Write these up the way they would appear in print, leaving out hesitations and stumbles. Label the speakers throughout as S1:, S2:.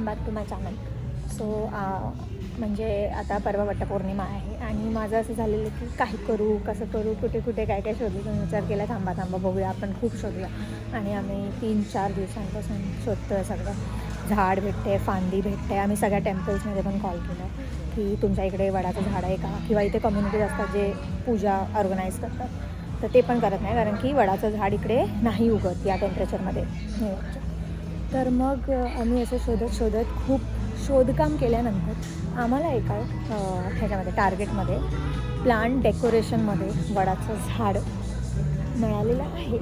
S1: Back to my channel. So म्हणजे आता परवा वटपौर्णिमा आहे आणि माझं असं झालेलं की काही करू, कसं करू, कुठे कुठे काय काय शोधू. तुम्ही विचार केला थांबा बघूया, आपण खूप शोधूया. आणि आम्ही 3-4 दिवसांपासून शोधतो आहे सगळं. झाड भेटते, फांदी भेटते. आम्ही सगळ्या टेम्पल्समध्ये पण कॉल केलं की तुमच्या इकडे वडाचं झाड आहे का, किंवा इथे कम्युनिटीज असतात जे पूजा ऑर्गनाईज करतात, तर ते पण करत नाही, कारण की वडाचं झाड इकडे नाही उगत या टेम्परेचरमध्ये न्यूयॉर्कच्या. तर मग आम्ही असं शोधत खूप शोधकाम केल्यानंतर आम्हाला एका ह्याच्यामध्ये टार्गेटमध्ये प्लांट डेकोरेशनमध्ये वडाचं झाड मिळालेलं आहे.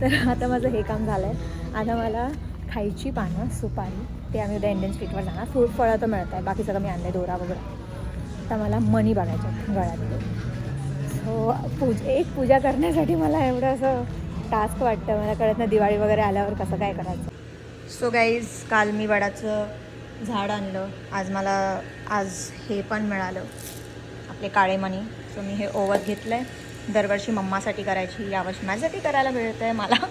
S1: तर आता माझं हे काम झालं आहे. आता मला खायची पानं, सुपारी, ते आम्ही उद्या इंडियन स्ट्रीटवर जाणार. फळं तर मिळत आहे, बाकी सगळं मी आणलं, दोरा वगैरे. आता मला मनी बघायचं गळ्यातले. सो एक पूजा करण्यासाठी मला एवढं असं टास्क वाटतं. मला कळत नाही दिवाळी वगैरे आल्यावर कसं काय करायचं. सो गाईज, काल मी वडाचं झाड आणलं. आज हे पण मिळालं, आपले काळे मणी. सो मी हे ओवत घेतलं आहे. दरवर्षी मम्मासाठी करायची, यावर्षी माझ्यासाठी करायला मिळतं आहे मला.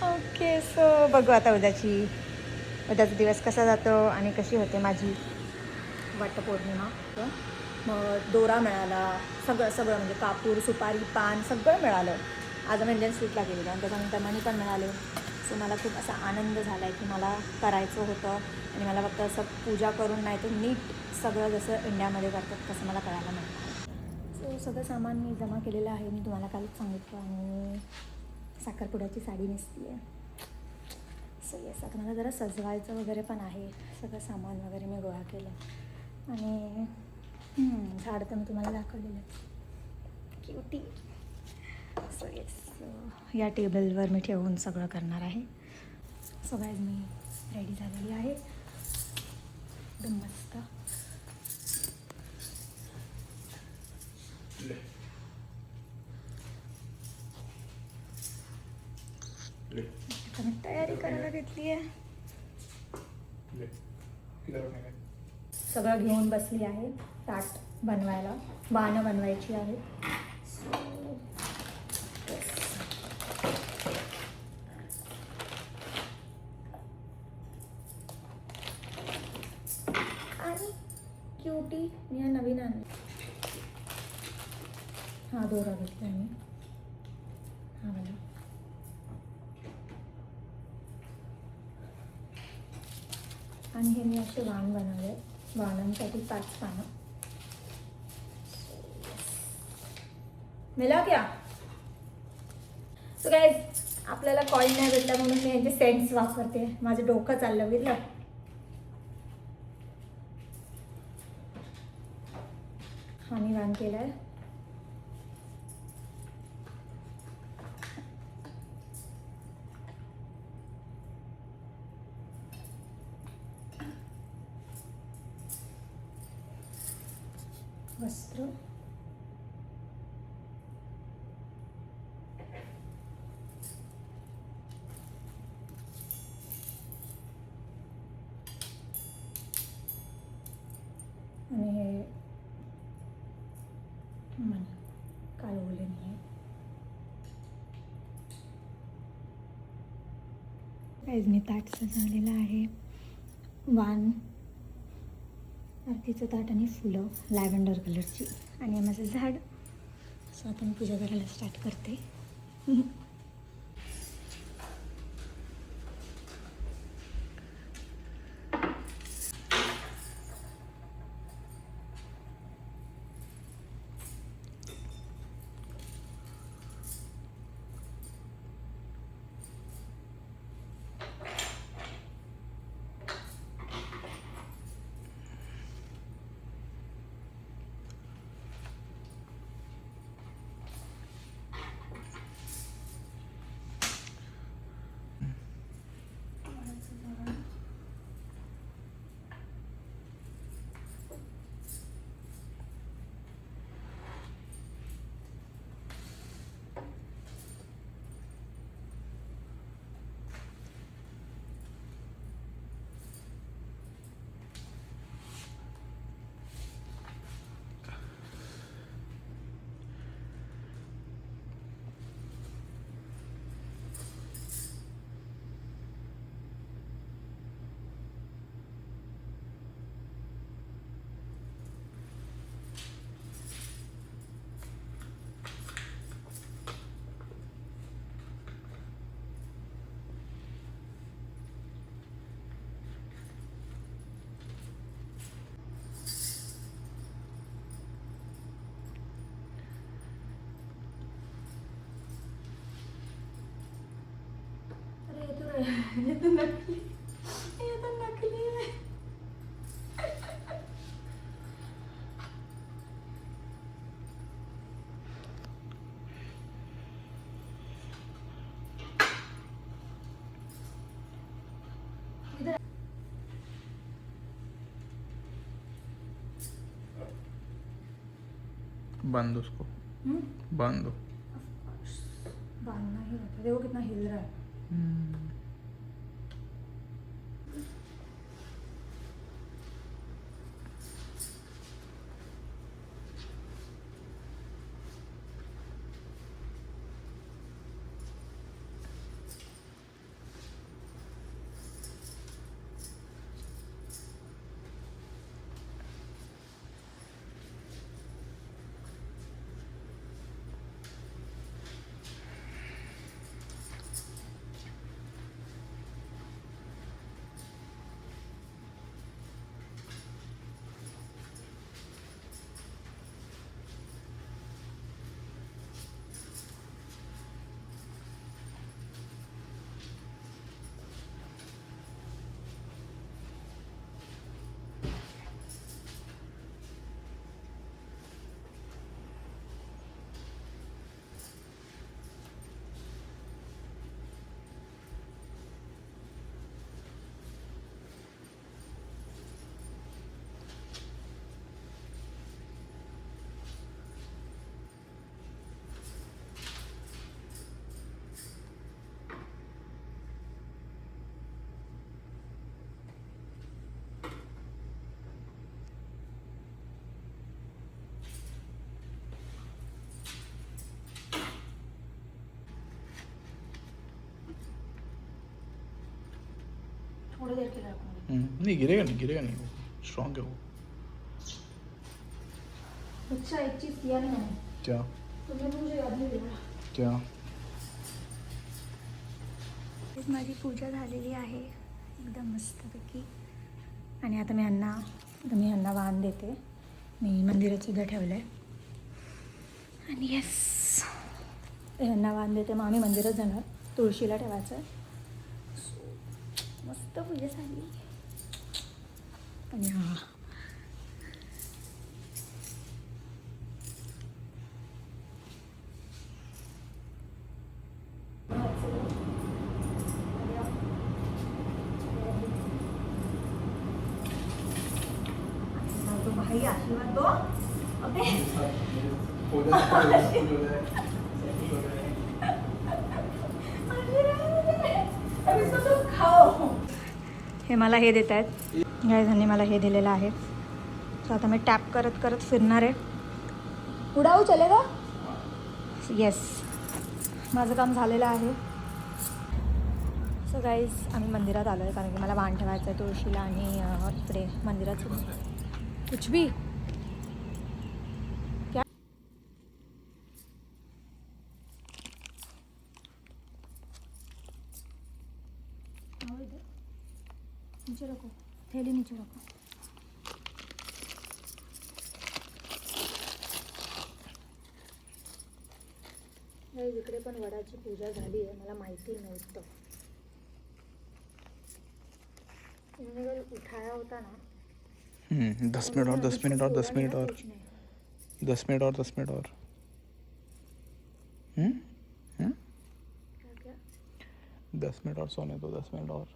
S1: ओके, सो बघू आता उद्याचा दिवस कसा जातो आणि कशी होते माझी वटपौर्णिमा. मग दोरा मिळाला, सगळं म्हणजे कापूर, सुपारी, पान सगळं मिळालं. आज आम्ही इंडियन स्ट्रीटला गेलेलो आणि त्याच्यानंतर मनी पण मिळाले. सो मला खूप असा आनंद झाला आहे की मला करायचं होतं आणि मला फक्त असं पूजा करून नाही तर नीट सगळं जसं इंडियामध्ये करतात तसं मला करायला मिळतं. सो सगळं सामान मी जमा केलेलं आहे, मी तुम्हाला कालच सांगितलं. आणि साखरपुड्याची साडी नेसली आहे. सो येस, आता मला जरा सजवायचं वगैरे पण आहे. सगळं सामान वगैरे मी गोळा केलं आणि झाड तर मी तुम्हाला दाखवलेलं आहे, क्यूटी. सो येस, या टेबलवर मी ठेवून सगळं करणार आहे. सो गाईज, मी रेडी झालेली आहे एकदम मस्त. आता मी तयारी करायला घेतली आहे. सगळं घेऊन बसली आहे. ताट बनवायला, वानं बनवायची आहे. आणि क्यूटी मी नवीन आणली. हा दोरा घेतला मी, हा मला. आणि हे मी असे वाण बनवले, वाणांसाठी 5 पानं. मिला क्या? सो गाईज, आपल्याला कॉइन नाही भेटला म्हणून मी यांचे सेंट्स वापरते. माझं डोकं चाललं गेलं. हा मी वाण केलं आहे. वस्त्र, आणि हे मनी कालवले नाही. गाईज, मी ताट सजवलेलं आहे. वाण, आरतीचं ताट आणि फुलं लॅव्हेंडर कलरची आणि माझं झाड. सो आता मी पूजा करायला स्टार्ट करते. हे तर नकली, हे तर नकली आहे.
S2: बांध दो उसको, बांध दो.
S1: बांधना ही होता, देखो कितना हिल रहा है. थोड़ी देर के लिए रखूंगी.
S2: नहीं गिरेगा नहीं, गिरेगा नहीं, स्ट्रॉन्ग है वो.
S1: अच्छा एक चीज किया नहीं मैंने,
S2: क्या?
S1: तुमने मुझे याद नहीं दिला.
S2: क्या?
S1: माझी पूजा झालेली आहे एकदम मस्तपैकी. आणि आता मी ह्यांना वाण देते. मी मंदिरात सुद्धा ठेवलं आहे. आणि येस, ह्यांना वाण देते. मग आम्ही मंदिरात जाणार, तुळशीला ठेवायचं आहे. मस्त पूजा झाली. आणि हा तो भाई आशीर्वाद दो. हे मला हे देत आहेत. गाईजांनी मला हे दिलेलं आहे. सो आता मी टॅप करत करत फिरणार आहे. उडाऊ चलेगा? येस, माझं काम झालेलं आहे. सो गाईज आम्ही मंदिरात आलो आहे कारण की मला वाण ठेवायचं आहे तुळशीला. आणि इकडे मंदिरात कुछ भी क्या नीचे रखो, थैली नीचे रखो. इकडे पण वडाची पूजा झाली आहे. मला माहिती नव्हतं. उठाया होता ना.
S2: 10 मिनट और 10 मिनट और 10 मिनट और 10 मिनट और 10 मिनट और.
S1: क्या
S2: 10 मिनट और सोने दो, 10 मिनट और.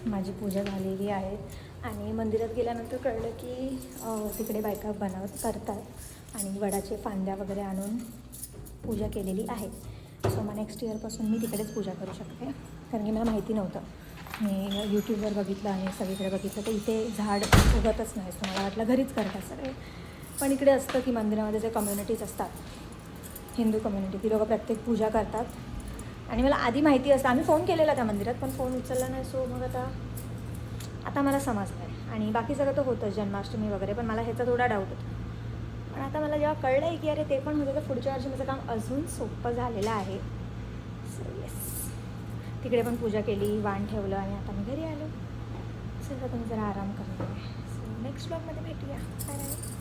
S1: माझी पूजा झालेली आहे. आणि मंदिरात गेल्यानंतर कळलं की तिकडे बायका करतात आणि वडाचे फांद्या वगैरे आणून पूजा केलेली आहे. सो मग नेक्स्ट इयरपासून मी तिकडेच पूजा करू शकते कारण की मला माहिती नव्हतं. मी यूट्यूबवर बघितलं आणि सगळीकडे बघितलं तर इथे झाड उगतच नाही. सो मला वाटलं घरीच करतात सगळे. पण इकडे असतं की मंदिरामध्ये जे कम्युनिटीज असतात, हिंदू कम्युनिटी, ती लोकं प्रत्येक पूजा करतात. आणि मला आधी माहिती असतं. आम्ही फोन केलेला त्या मंदिरात पण फोन उचलला नाही. सो मग आता मला समजलं आहे. आणि बाकी सगळं तर होतं जन्माष्टमी वगैरे, पण मला ह्याचा थोडा डाऊट होता. पण आता मला जेव्हा कळलं आहे की अरे ते पण होतं, तर पुढच्या वर्षी माझं काम अजून सोपं झालेलं आहे. सो येस, तिकडे पण पूजा केली, वाण ठेवलं आणि आता मी घरी आलो. चला तुम्ही जरा आराम करणार आहे. सो नेक्स्ट ब्लॉगमध्ये भेटूया. Bye bye.